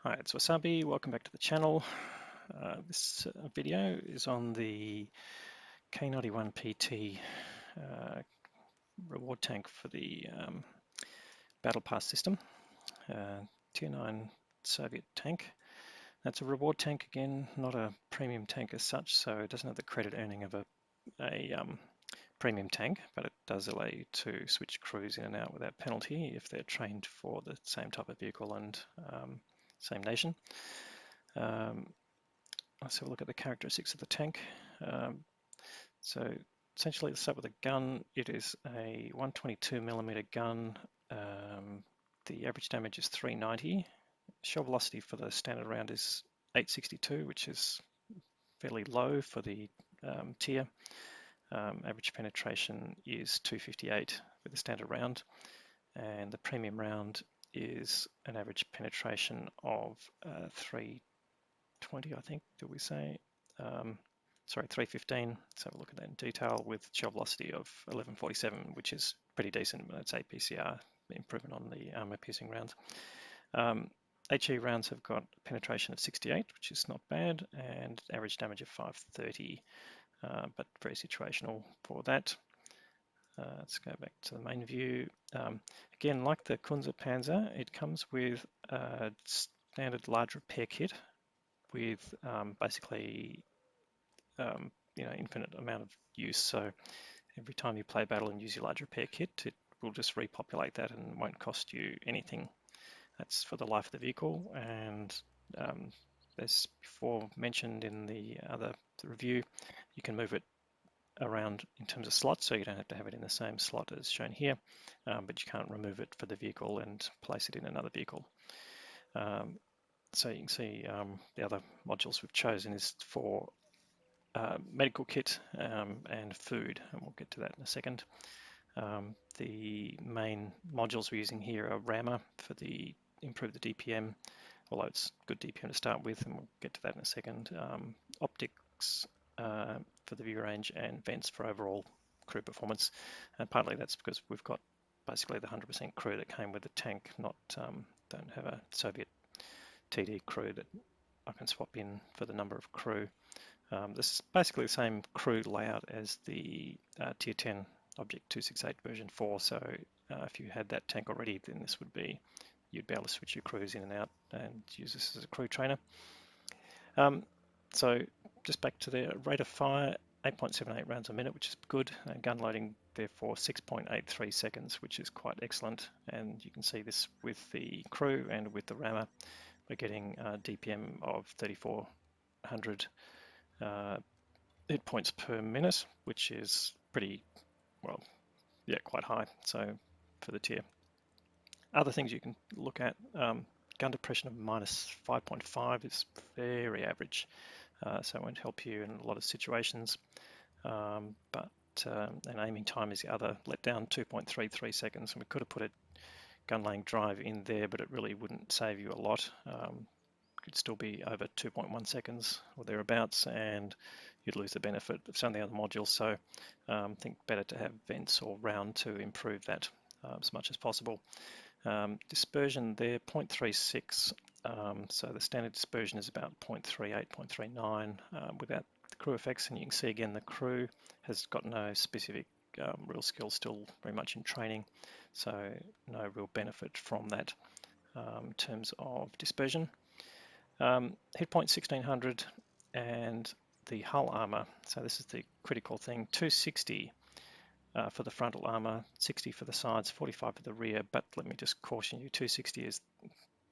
Hi, it's Wasabi. Welcome back to the channel. This video is on the K-91-PT reward tank for the Battle Pass system, Tier 9 Soviet tank. That's a reward tank again, not a premium tank as such, so it doesn't have the credit earning of a premium tank, but it does allow you to switch crews in and out without penalty if they're trained for the same type of vehicle and same nation. Let's have a look at the characteristics of the tank. So essentially, let's start with a gun. It is a 122mm gun. The average damage is 390. Shell velocity for the standard round is 862, which is fairly low for the tier. Average penetration is 258 with the standard round, and the premium round is an average penetration of 320, I think, did we say? Sorry, 315. Let's have a look at that in detail with shell velocity of 1147, which is pretty decent, but it's APCR improvement on the armor-piercing rounds. HE rounds have got penetration of 68, which is not bad, and average damage of 530, but very situational for that. Let's go back to the main view. Again, like the Kunze Panzer, it comes with a standard large repair kit with basically infinite amount of use. So every time you play a battle and use your large repair kit, it will just repopulate that and won't cost you anything. That's for the life of the vehicle, and as before mentioned in the other review, you can move it around in terms of slots, so you don't have to have it in the same slot as shown here, but you can't remove it for the vehicle and place it in another vehicle. So you can see the other modules we've chosen is for medical kit and food, and we'll get to that in a second. The main modules we're using here are rammer for the improve the DPM, although it's good DPM to start with, and we'll get to that in a second. Optics for the view range, and vents for overall crew performance. And partly that's because we've got basically the 100% crew that came with the tank, not don't have a Soviet TD crew that I can swap in for the number of crew. This is basically the same crew layout as the Tier 10 Object 268 version 4, so if you had that tank already, then this would be, you'd be able to switch your crews in and out and use this as a crew trainer. So just back to the rate of fire, 8.78 rounds a minute, which is good. Gun loading, therefore, 6.83 seconds, which is quite excellent. And you can see this with the crew and with the rammer. We're getting DPM of 3,400 hit points per minute, which is pretty, well, yeah, quite high. So for the tier. Other things you can look at, gun depression of minus 5.5 is very average. So it won't help you in a lot of situations, and aiming time is the other letdown, 2.33 seconds, and we could have put a gun laying drive in there, but it really wouldn't save you a lot. Could still be over 2.1 seconds or thereabouts, and you'd lose the benefit of some of the other modules. So I think better to have vents or round to improve that as much as possible. Dispersion there, 0.36. So the standard dispersion is about 0.38, 0.39 without the crew effects. And you can see again the crew has got no specific real skill, still very much in training. So no real benefit from that in terms of dispersion. Hit point 1600 and the hull armor. So this is the critical thing, 260 for the frontal armor, 60 for the sides, 45 for the rear. But let me just caution you, 260 is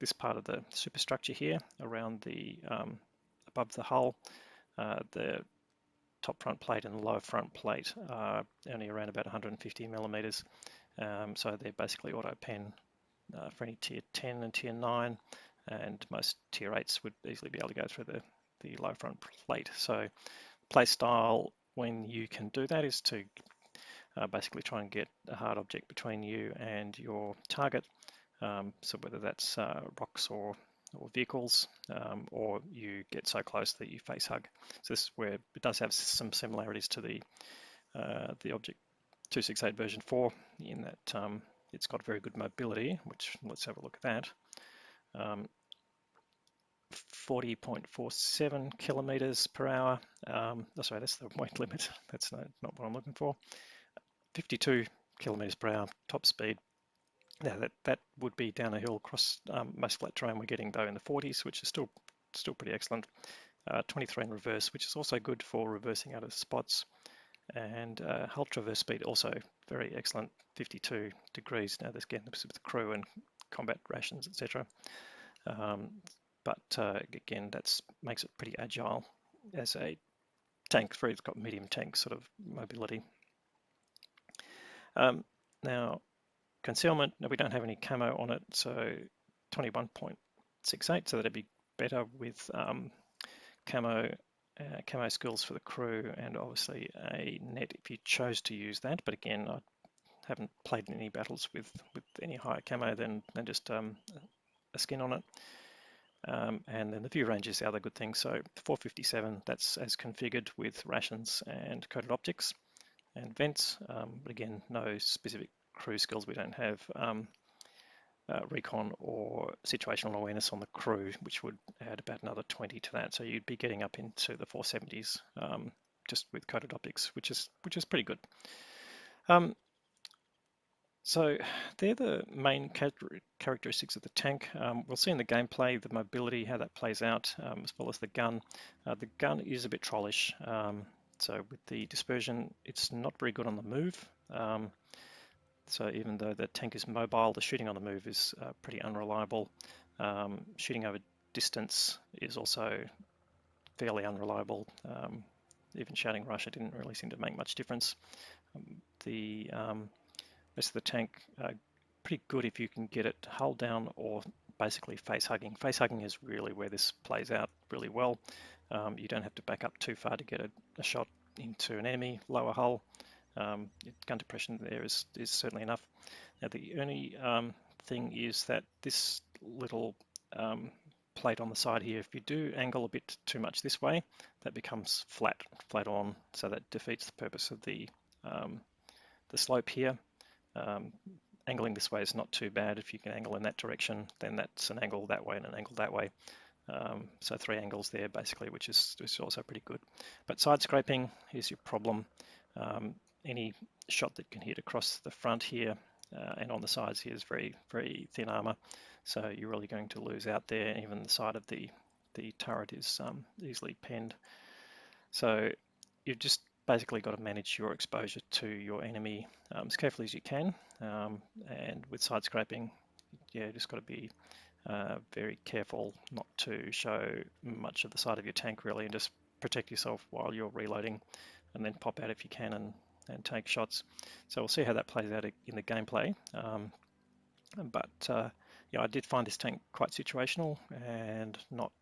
this part of the superstructure here around the above the hull. The top front plate and the lower front plate are only around about 150 millimeters. So they're basically auto pen for any tier 10 and tier 9, and most tier 8s would easily be able to go through the low front plate. So play style when you can do that is to basically try and get a hard object between you and your target. So whether that's rocks or vehicles, or you get so close that you face hug. So this is where it does have some similarities to the Object 268 version 4 in that it's got very good mobility, which let's have a look at that. 40.47 kilometers per hour. Sorry, that's the weight limit. That's not what I'm looking for. 52 kilometers per hour top speed. Now that would be down a hill across most flat terrain. We're getting though in the 40s, which is still pretty excellent. 23 in reverse, which is also good for reversing out of spots. And hull traverse speed also very excellent, 52 degrees. Now this again with the crew and combat rations, etc. But again, that makes it pretty agile as a tank. It's got medium tank sort of mobility. Now concealment, we don't have any camo on it, so 21.68, so that'd be better with camo skills for the crew, and obviously a net if you chose to use that. But again, I haven't played in any battles with any higher camo than just a skin on it. And then the view range is the other good thing. So 457, that's as configured with rations and coated optics and vents. But again, no specific crew skills. We don't have recon or situational awareness on the crew, which would add about another 20 to that. So you'd be getting up into the 470s just with coated optics, which is pretty good. So they're the main characteristics of the tank. We'll see in the gameplay the mobility, how that plays out, as well as the gun. The gun is a bit trollish. So with the dispersion, it's not very good on the move. So even though the tank is mobile, the shooting on the move is pretty unreliable. Shooting over distance is also fairly unreliable. Even shouting Russia didn't really seem to make much difference. The rest of the tank, pretty good if you can get it hull down or basically face hugging. Face hugging is really where this plays out really well. You don't have to back up too far to get a shot into an enemy lower hull. Gun depression there is certainly enough. Now the only thing is that this little plate on the side here, if you do angle a bit too much this way, that becomes flat on, so that defeats the purpose of the slope here. Angling this way is not too bad. If you can angle in that direction, then that's an angle that way and an angle that way. So 3 angles there basically, which is also pretty good. But side scraping is your problem. Any shot that can hit across the front here and on the sides here is very, very thin armor. So you're really going to lose out there. Even the side of the turret is easily penned. So you've just basically got to manage your exposure to your enemy as carefully as you can. And with side scraping, yeah, just got to be very careful not to show much of the side of your tank really, and just protect yourself while you're reloading, and then pop out if you can and take shots. So we'll see how that plays out in the gameplay. But yeah, I did find this tank quite situational and not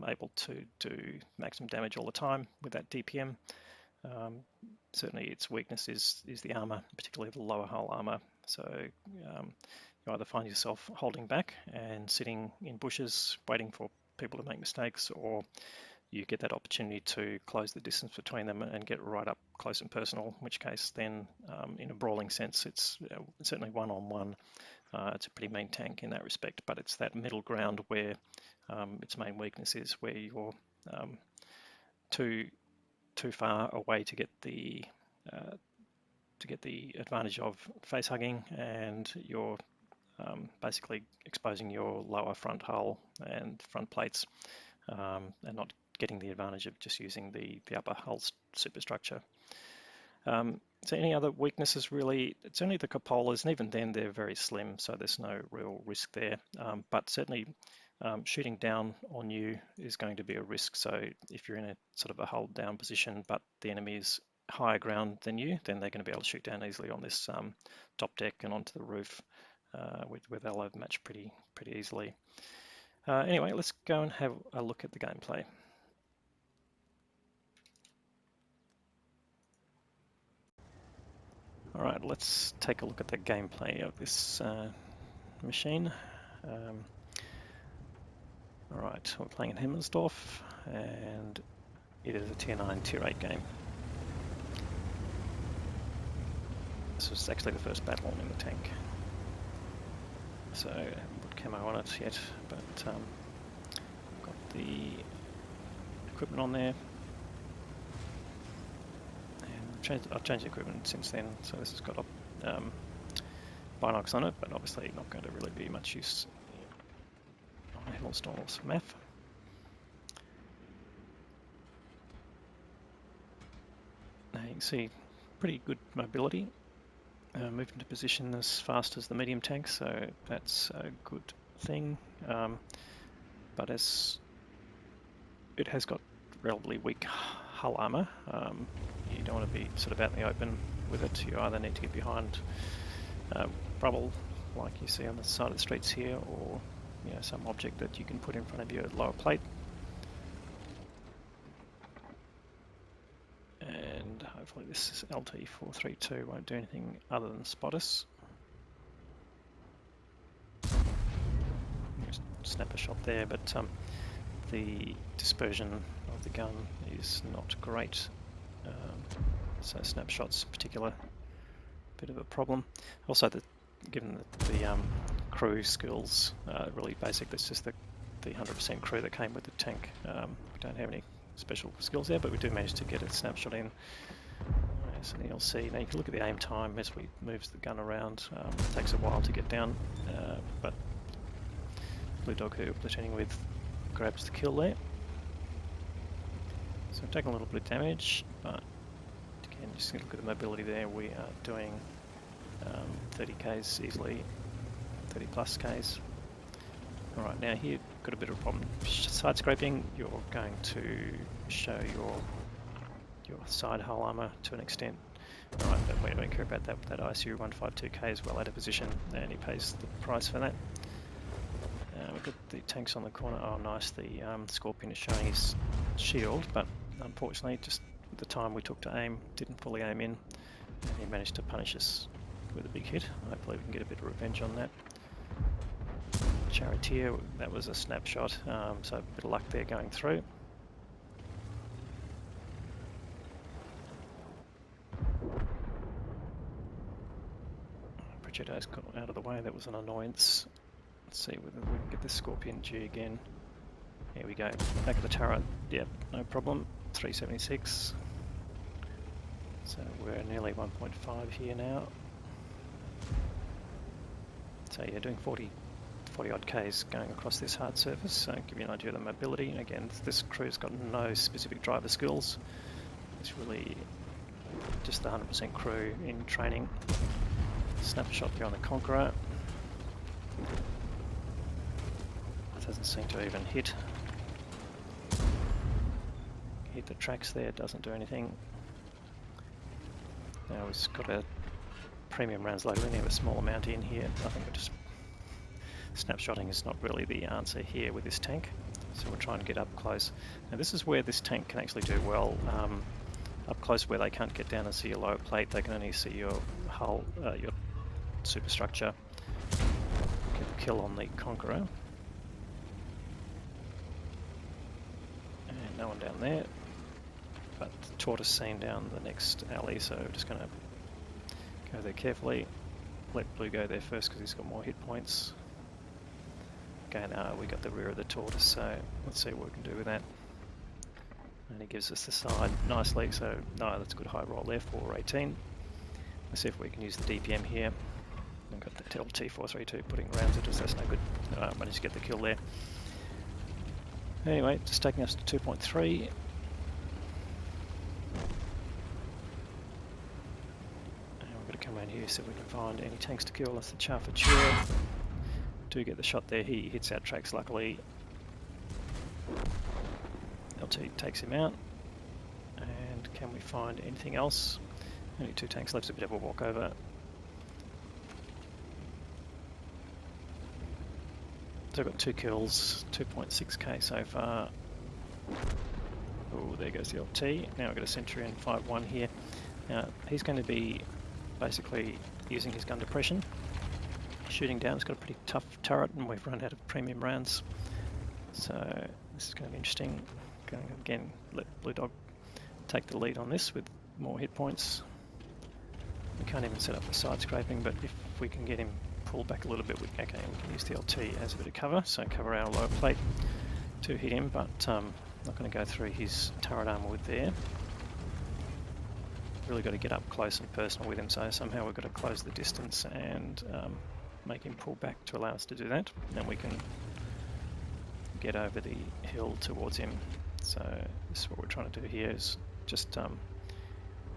able to do maximum damage all the time with that DPM. Certainly its weakness is the armor, particularly the lower hull armor. So you either find yourself holding back and sitting in bushes waiting for people to make mistakes, or you get that opportunity to close the distance between them and get right up close and personal, in which case then in a brawling sense it's certainly one-on-one. It's a pretty mean tank in that respect, but it's that middle ground where its main weakness is, where you're too far away to get the advantage of face hugging, and you're basically exposing your lower front hull and front plates, and not getting the advantage of just using the upper hull superstructure. So any other weaknesses really, it's only the cupolas, and even then they're very slim, so there's no real risk there. But certainly shooting down on you is going to be a risk. So if you're in a sort of a hold down position, but the enemy is higher ground than you, then they're going to be able to shoot down easily on this top deck and onto the roof, where they'll overmatch pretty easily. Anyway, let's go and have a look at the gameplay. All right, let's take a look at the gameplay of this machine. All right, we're playing in Himmersdorf, and it is a Tier 9, Tier 8 game. This was actually the first battle in the tank, so I haven't put camo on it yet, but got the equipment on there. And I've changed the equipment since then, so this has got binocs on it, but obviously not going to really be much use on a Hillstorm or SMAF. Now you can see pretty good mobility. Moved into position as fast as the medium tank, so that's a good thing. But as it has got relatively weak hull armour, you don't want to be sort of out in the open with it. You either need to get behind rubble like you see on the side of the streets here, or some object that you can put in front of your lower plate. And hopefully this LT-432 won't do anything other than spot us. Just snap a shot there, but the dispersion of the gun is not great, so snapshots in particular, bit of a problem. Also, given that the crew skills are really basic, that's just the 100% crew that came with the tank. We don't have any special skills there, but we do manage to get a snapshot in. So you'll see, now you can look at the aim time as we moves the gun around. It takes a while to get down, but Blue Dog, who we're platooning with, grabs the kill there. So we've taken a little bit of damage, but again, just look at the mobility there. We are doing 30 k's easily, 30 plus k's. Alright, now here, got a bit of a problem. Side scraping, you're going to show your side hull armour to an extent. Alright, but we don't care about that. That ISU 152K is well out of position, and he pays the price for that. We've got the tanks on the corner. Oh nice, the Scorpion is showing his shield, but unfortunately just the time we took to aim, didn't fully aim in, and he managed to punish us with a big hit. Hopefully we can get a bit of revenge on that. Charioteer, that was a snapshot, so a bit of luck there going through. Pritchard's got out of the way, that was an annoyance. Let's see whether we can get the Scorpion G again. Here we go, back of the turret, yep, no problem, 376. So we're nearly 1.5 here now. So you're doing 40 odd k's going across this hard surface, so give you an idea of the mobility. Again, this crew's got no specific driver skills. It's really just the 100% crew in training. Snapshot there on the Conqueror. It doesn't seem to even hit the tracks there, doesn't do anything. Now we've got a premium rounds loaded in, we have a small amount in here. I think we're just snapshotting is not really the answer here with this tank, so we're trying to get up close. Now this is where this tank can actually do well, up close where they can't get down and see your lower plate, they can only see your hull, your superstructure. Get the kill on the Conqueror. And no one down there, but the Tortoise seen down the next alley, so we're just going to go there carefully. Let Blue go there first because he's got more hit points. Again, we got the rear of the Tortoise, so let's see what we can do with that. And he gives us the side nicely, so no, that's a good high roll there, 418. Let's see if we can use the DPM here. We've got the LT-432 putting rounds at us, that's no good. Managed to get the kill there. Anyway, just taking us to 2.3. Come around here so we can find any tanks to kill. That's the Charioteer. Do get the shot there, he hits our tracks luckily. LT takes him out. And can we find anything else? Only 2 tanks left, a bit of a walkover. So I've got 2 kills, 2.6k so far. Oh, there goes the LT. Now I've got a Centurion 5-1 here. Now he's going to be basically using his gun depression, shooting down. It's got a pretty tough turret and we've run out of premium rounds, so this is going to be interesting. Going again, let Blue Dog take the lead on this with more hit points. We can't even set up the side scraping, but if we can get him pulled back a little bit, we can use the LT as a bit of cover, so cover our lower plate. to hit him, but not going to go through his turret armor with there. Really got to get up close and personal with him, so somehow we've got to close the distance and make him pull back to allow us to do that. Then we can get over the hill towards him. So this is what we're trying to do here, is just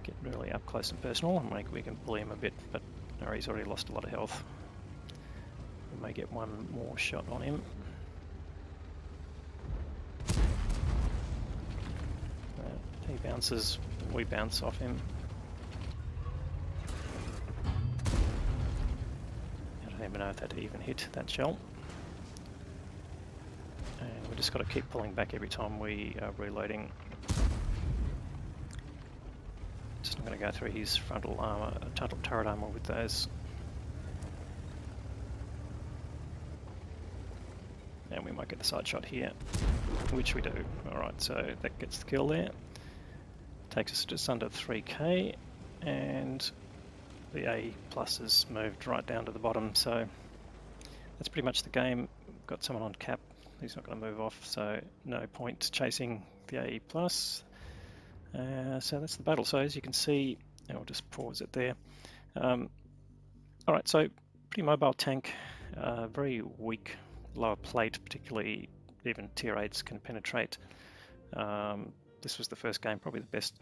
get really up close and personal, and maybe we can bully him a bit, but no, he's already lost a lot of health. We may get one more shot on him. He bounces, we bounce off him. I don't even know if that even hit that shell. And we just got to keep pulling back every time we are reloading. Just not going to go through his frontal armor, total turret armor with those. And we might get the side shot here, which we do. Alright, so that gets the kill there. Takes us just under 3k, and the A+ has moved right down to the bottom, so that's pretty much the game. Got someone on cap, he's not going to move off, so no point chasing the A+. So that's the battle. So as you can see, and we'll just pause it there. Alright, so pretty mobile tank, very weak lower plate, particularly even tier 8s can penetrate. This was the first game, probably the best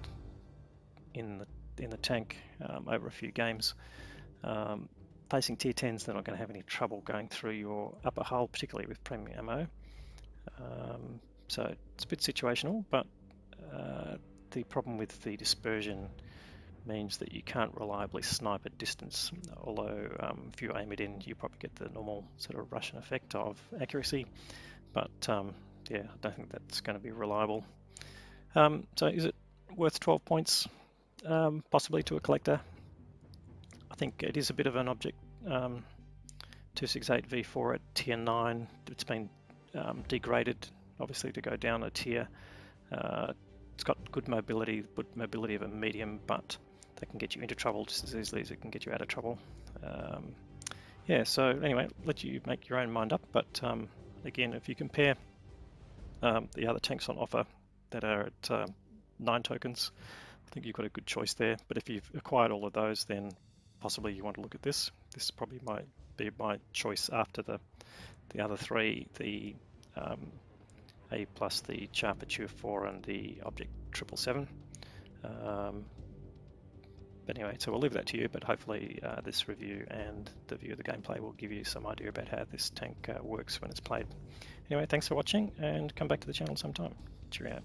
in the tank over a few games. Facing tier 10s, they're not going to have any trouble going through your upper hull, particularly with premium ammo. So it's a bit situational, but the problem with the dispersion means that you can't reliably snipe at distance, although if you aim it in, you probably get the normal sort of Russian effect of accuracy, but yeah, I don't think that's going to be reliable. So is it worth 12 points possibly to a collector? I think it is a bit of an object. 268 V4 at tier 9, it's been degraded obviously to go down a tier. It's got good mobility of a medium, but that can get you into trouble just as easily as it can get you out of trouble. Yeah, so anyway, let you make your own mind up, but again, if you compare the other tanks on offer that are at 9 tokens, I think you've got a good choice there. But if you've acquired all of those, then possibly you want to look at this. This probably might be my choice after the other three, the A+, the Charpitude 4 and the Object 777. But anyway, so we'll leave that to you, but hopefully this review and the view of the gameplay will give you some idea about how this tank works when it's played. Anyway, thanks for watching, and come back to the channel sometime. Cheerio.